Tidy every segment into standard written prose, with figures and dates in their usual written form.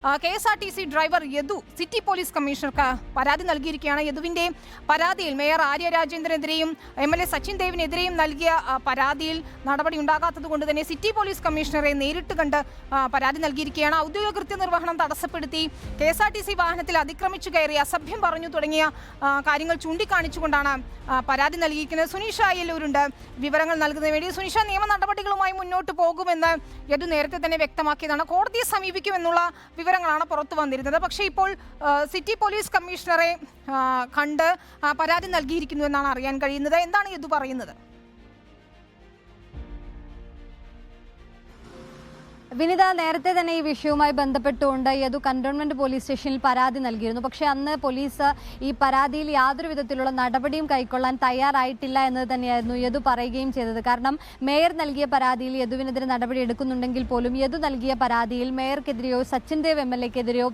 KSRTC driver Yadu city police കമ്മീഷണർക്ക് പരാതി നൽകിയിരിക്കുകയാണ്. യദുവിന്റെ പരാതിയിൽ മേയർ ആര്യ രാജേന്ദ്രനെതിരെയും MLA സച്ചിൻ ദേവിനെതിരെയും നൽകിയ പരാതിയിൽ നടപടി ഉണ്ടാകാത്തതുകൊണ്ട് തന്നെ സിറ്റി പോലീസ് കമ്മീഷണറെ നേരിട്ട് കണ്ട് പരാതി നൽകിയിരിക്കുകയാണ്. ഔദ്യോഗിക കൃത്യനിർവഹണം തടസ്സപ്പെടുത്തി KSRTC വാഹനത്തിൽ അതിക്രമിച്ചു കയറി അസഭ്യം പറഞ്ഞു തുടങ്ങിയ കാര്യങ്ങൾ ചൂണ്ടിക്കാണിച്ചുകൊണ്ടാണ് പരാതി നൽകിയിരിക്കുന്നത്. സുനിഷ അയ്യല്ലൂരുണ്ട് വിവരങ്ങൾ നൽകുന്നതിന് വേണ്ടി. സുനിഷ, നിയമ നടപടികളുമായി മുന്നോട്ട് പോകുമെന്ന് യദു നേരത്തെ തന്നെ വ്യക്തമാക്കിയതാണ്. കോടതിയെ സമീപിക്കുമെന്നുള്ള വിവരങ്ങളാണ് പുറത്തു വന്നിരുന്നത്. പക്ഷേ ഇപ്പോൾ സിറ്റി പോലീസ് കമ്മീഷണറെ കണ്ട് പരാതി നൽകിയിരിക്കുന്നു എന്നാണ് അറിയാൻ കഴിയുന്നത്. എന്താണ് യദു പറയുന്നത്? വിനിത, നേരത്തെ തന്നെ ഈ വിഷയവുമായി ബന്ധപ്പെട്ടുകൊണ്ട് യദു കന്റോൺമെന്റ് പോലീസ് സ്റ്റേഷനിൽ പരാതി നൽകിയിരുന്നു. പക്ഷേ അന്ന് പോലീസ് ഈ പരാതിയിൽ യാതൊരു വിധത്തിലുള്ള നടപടിയും കൈക്കൊള്ളാൻ തയ്യാറായിട്ടില്ല എന്നത് തന്നെയായിരുന്നു യദു പറയുകയും ചെയ്തത്. കാരണം മേയർ നൽകിയ പരാതിയിൽ യദുവിനെതിരെ നടപടി എടുക്കുന്നുണ്ടെങ്കിൽ പോലും യദു നൽകിയ പരാതിയിൽ മേയർക്കെതിരെയോ സച്ചിൻ ദേവ് MLAക്കെതിരെയോ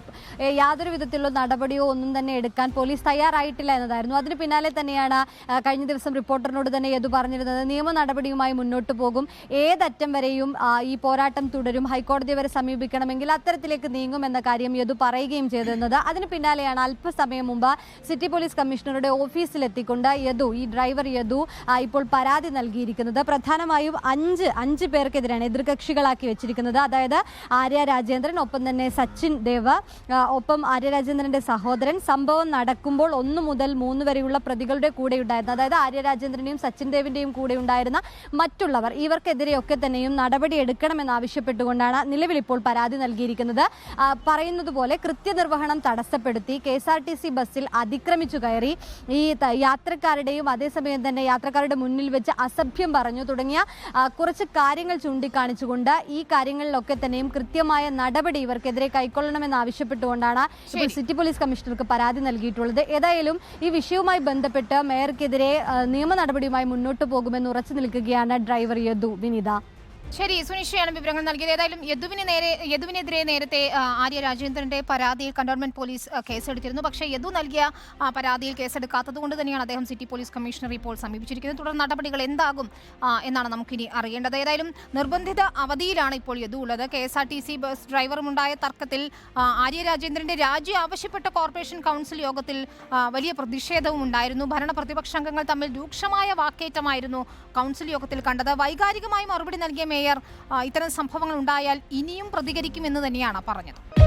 യാതൊരു വിധത്തിലുള്ള നടപടിയോ ഒന്നും തന്നെ എടുക്കാൻ പോലീസ് തയ്യാറായിട്ടില്ല എന്നതായിരുന്നു. അതിന് പിന്നാലെ തന്നെയാണ് കഴിഞ്ഞ ദിവസം റിപ്പോർട്ടറിനോട് തന്നെ യദു പറഞ്ഞിരുന്നത് നിയമ നടപടിയുമായി മുന്നോട്ട് പോകും, ഏതറ്റം വരെയും ഈ പോരാട്ടം തുടരും, ഹൈക്കോടതി വരെ സമീപിക്കണമെങ്കിൽ അത്തരത്തിലേക്ക് നീങ്ങുമെന്ന കാര്യം യദു പറയുകയും ചെയ്തിരുന്നത്. അതിന് പിന്നാലെയാണ് അല്പസമയം മുമ്പ് സിറ്റി പോലീസ് കമ്മീഷണറുടെ ഓഫീസിലെത്തിക്കൊണ്ട് ഈ ഡ്രൈവർ യദു ഇപ്പോൾ പരാതി നൽകിയിരിക്കുന്നത്. പ്രധാനമായും അഞ്ച് പേർക്കെതിരെയാണ് എതിർകക്ഷികളാക്കി വെച്ചിരിക്കുന്നത്. അതായത് ആര്യ രാജേന്ദ്രൻ, ഒപ്പം തന്നെ സച്ചിൻ ദേവ്, ഒപ്പം ആര്യ രാജേന്ദ്രന്റെ സഹോദരൻ. സംഭവം നടക്കുമ്പോൾ 1 മുതൽ 3 വരെയുള്ള പ്രതികളുടെ കൂടെ ഉണ്ടായിരുന്ന, അതായത് ആര്യ രാജേന്ദ്രന്റെയും സച്ചിൻ ദേവിന്റെയും കൂടെ ഉണ്ടായിരുന്ന മറ്റുള്ളവർ, ഇവർക്കെതിരെയൊക്കെ തന്നെയും നടപടി എടുക്കണമെന്നാവശ്യപ്പെട്ടുകൊണ്ട് നിലവിൽ ഇപ്പോൾ പരാതി നൽകിയിരിക്കുന്നത്. പറയുന്നത് പോലെ കൃത്യനിർവഹണം തടസ്സപ്പെടുത്തി KSRTC ബസ്സിൽ അതിക്രമിച്ചു കയറി ഈ യാത്രക്കാരുടെയും അതേസമയം തന്നെ യാത്രക്കാരുടെ മുന്നിൽ വെച്ച് അസഭ്യം പറഞ്ഞു തുടങ്ങിയ കുറച്ച് കാര്യങ്ങൾ ചൂണ്ടിക്കാണിച്ചുകൊണ്ട് ഈ കാര്യങ്ങളിലൊക്കെ തന്നെയും കൃത്യമായ നടപടി ഇവർക്കെതിരെ കൈക്കൊള്ളണമെന്ന് ആവശ്യപ്പെട്ടുകൊണ്ടാണ് ഇപ്പോൾ സിറ്റി പോലീസ് കമ്മീഷണർക്ക് പരാതി നൽകിയിട്ടുള്ളത്. ഏതായാലും ഈ വിഷയവുമായി ബന്ധപ്പെട്ട് മേയർക്കെതിരെ നിയമ നടപടിയുമായി മുന്നോട്ട് പോകുമെന്ന് ഉറച്ചു നിൽക്കുകയാണ് ഡ്രൈവർ യദു. വിനിത, ശരി, സുനിഷയാണ് വിവരങ്ങൾ നൽകിയത്. ഏതായാലും യദുവിനെതിരെ നേരത്തെ ആര്യ രാജേന്ദ്രന്റെ പരാതിയിൽ കന്റോൺമെന്റ് പോലീസ് കേസെടുത്തിരുന്നു. പക്ഷേ യദു നൽകിയ പരാതിയിൽ കേസെടുക്കാത്തത് കൊണ്ട് തന്നെയാണ് അദ്ദേഹം സിറ്റി പോലീസ് കമ്മീഷണർ ഇപ്പോൾ സമീപിച്ചിരിക്കുന്നത്. തുടർ നടപടികൾ എന്താകും എന്നാണ് നമുക്കിനി അറിയേണ്ടത്. ഏതായാലും നിർബന്ധിത അവധിയിലാണ് ഇപ്പോൾ യദു ഉള്ളത്. KSRTC ബസ് ഡ്രൈവറുമുണ്ടായ തർക്കത്തിൽ ആര്യ രാജേന്ദ്രന്റെ രാജി ആവശ്യപ്പെട്ട കോർപ്പറേഷൻ കൗൺസിൽ യോഗത്തിൽ വലിയ പ്രതിഷേധവും ഉണ്ടായിരുന്നു. ഭരണ പ്രതിപക്ഷാംഗങ്ങൾ തമ്മിൽ രൂക്ഷമായ വാക്കേറ്റമായിരുന്നു കൗൺസിൽ യോഗത്തിൽ കണ്ടത്. വൈകാരികമായി മറുപടി നൽകിയ മേയർ ഇത്തരം സംഭവങ്ങൾ ഉണ്ടായാൽ ഇനിയും പ്രതികരിക്കുമെന്ന് തന്നെയാണ് പറഞ്ഞത്.